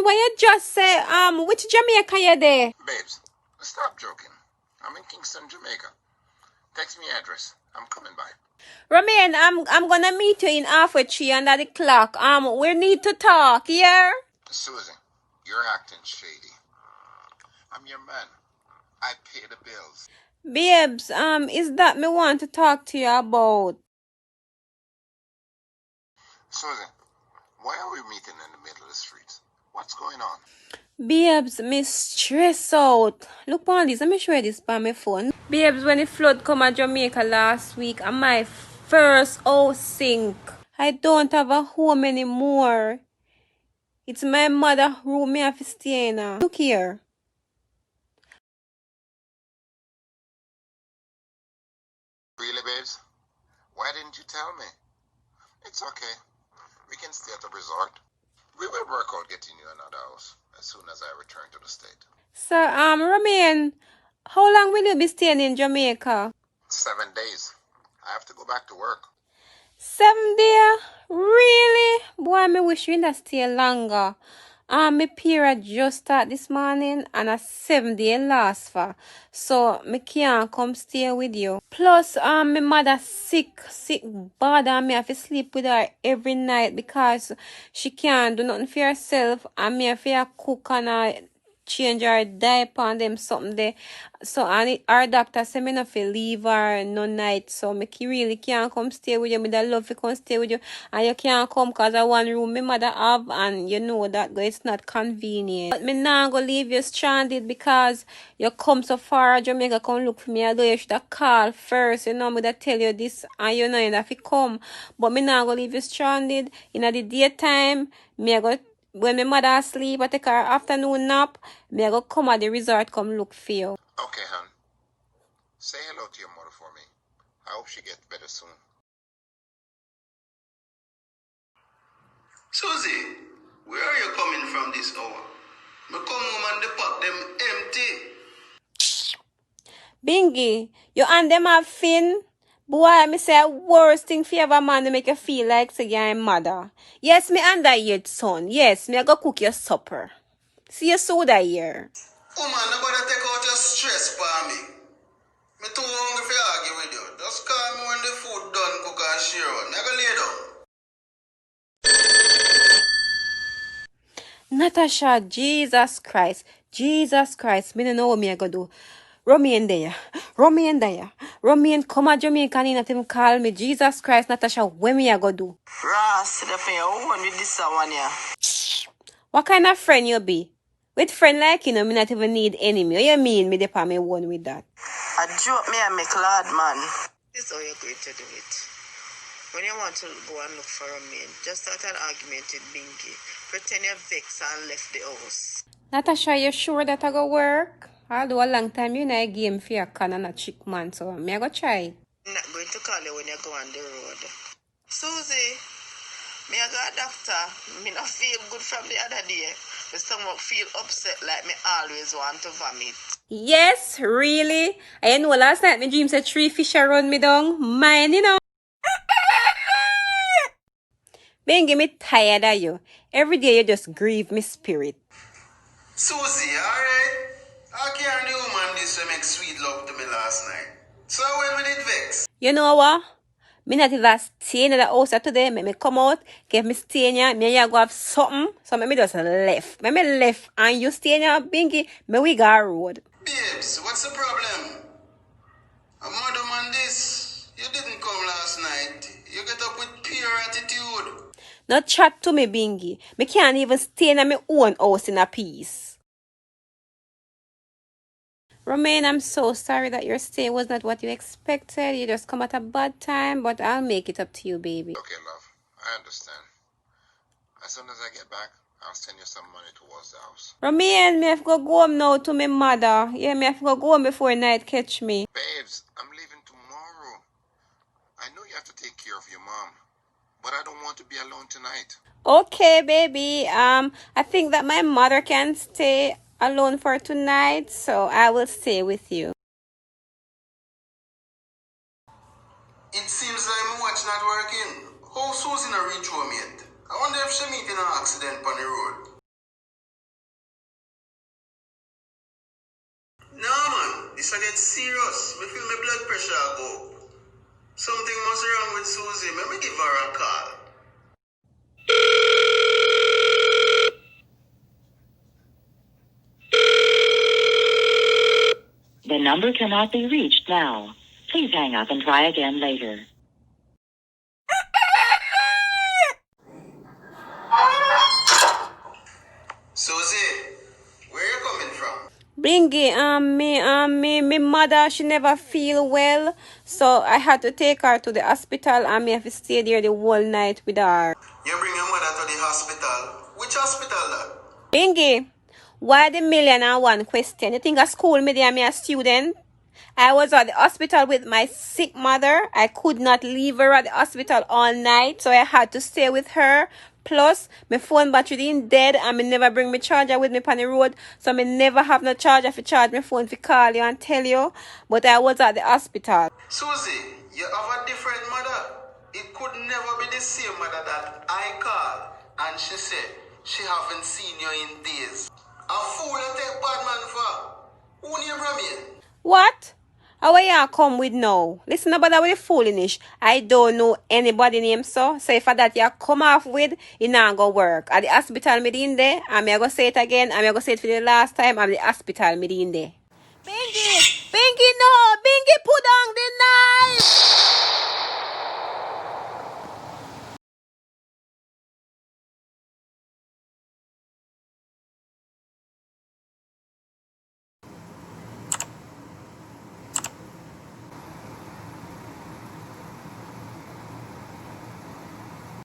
Romain, what you just say? Which Jamaica you there? Babes, stop joking. I'm in Kingston, Jamaica. Text me address. I'm coming by. Romain, I'm gonna meet you in halfway 3 under the clock. We need to talk, yeah? Susie, you're acting shady. I'm your man. I pay the bills. Babes, is that me want to talk to you about? Susie, why are we meeting in the middle of the street? What's going on? Babes, me stress out. Look on this, let me show you this by my phone. Babes, when the flood come at Jamaica last week, and my first house sink. I don't have a home anymore. It's my mother room me have to stay in. Look here. Really, babes? Why didn't you tell me? It's okay. We can stay at the resort. We will work out getting you another house as soon as I return to the state. So, Romain, how long will you be staying in Jamaica? 7 days. I have to go back to work. 7 days? Really? Boy, me wish you would stay longer. My period just start this morning and a 7 day last for. So me can't come stay with you. Plus, my mother sick bad, and me have to sleep with her every night because she can't do nothing for herself, and me have to cook and change her diaper and them something there. So our doctor said me not to leave her no night. So me really can't come stay with you. Me that love to come stay with you. And you can't come because of one room my mother have, and you know that it's not convenient. But me not gonna leave you stranded because you come so far Jamaica come look for me. Although you should have called first, you know, me that tell you this and you know you have to come. But me not gonna leave you stranded. In the daytime, me I go when my mother asleep, I take her afternoon nap, me I go come at the resort, come look for you. Okay, hon. Say hello to your mother for me. I hope she gets better soon. Susie, where are you coming from this hour? Me come home and the pot them empty. Bingy, you and them have fin? Boy, me say worst thing for ever man to make you feel like say you're mother. Yes, me underage son. Yes, me I go cook your supper. See you soda here. Woman, nobody take out your stress for me. Me too hungry for argue with you. Just call me when the food done cook and share out. Me I go lay down. Natasha, Jesus Christ, me don't know what me I go do. Romain there. Romain come at Jamaica and he not even call me. Jesus Christ, Natasha, what me I go do? Ross, the friend you want with this one, yeah. What kind of friend you be? With friend like you know, me not even need enemy. What you mean me depend me one with that? I joke me and make lad, man. This is how you're going to do it. When you want to go and look for a man, just start an argument with Binky. Pretend you're vexed and left the house. Natasha, you sure that I go work? Although a long time you know a game for a can and a chick man, so me I go try. I'm not going to call you when you go on the road. Susie, me I got a doctor. Me not feel good from the other day. My stomach feel upset like me always want to vomit. Yes, really? I know last night my dream said 3 fish run me down. Mine, you know. Bengi, me tired of you. Every day you just grieve me spirit. Susie, alright? I can't the woman this to make sweet love to me last night. So when we did vex? You know what? Me not even stay in the house today. Me come out, give me stay in here. Me go have something. So me just left. Me left and you stay in here, Bingy. Me we go road. Babes, what's the problem? A mother man this. You didn't come last night. You get up with pure attitude. Not chat to me, Bingy. Me can't even stay in my own house in a peace. Romain, I'm so sorry that your stay was not what you expected. You just come at a bad time, but I'll make it up to you, baby. Okay, love. I understand. As soon as I get back, I'll send you some money towards the house. Romain, me have to go home now to my mother. Yeah, me have to go home before night catch me. Babes, I'm leaving tomorrow. I know you have to take care of your mom, but I don't want to be alone tonight. Okay, baby. I think that my mother can stay alone for tonight, so I will stay with you. It seems like my watch not working. How Susie not reach home yet? I wonder if she meet in an accident on the road. This will get serious. Me feel my blood pressure go up. Something must wrong with Susie. Let me give her a call. The number cannot be reached now. Please hang up and try again later. Susie, where you coming from? Bingy, me mother, she never feel well, so I had to take her to the hospital and me have to stay there the whole night with her. You bring your mother to the hospital? Which hospital that? Bingy, why the $1,000,001 question? You think at school me there, me a student? I was at the hospital with my sick mother. I could not leave her at the hospital all night, so I had to stay with her. Plus, my phone battery in dead and me never bring my charger with me on the road, so me never have no charger to charge my phone to call you and tell you. But I was at the hospital. Susie, you have a different mother. It could never be the same mother that I called and she said she haven't seen you in days. A fool you take bad man for. Who name Ramian? What? How are you come with now? Listen about that with the foolishness. I don't know anybody named so. So if that you come off with, it not go work. At the hospital me in there, I'm going to say it again. I'm going to say it for the last time. I'm at the hospital me in there. Bingy! Bingy, no! Bingy, put down the knife!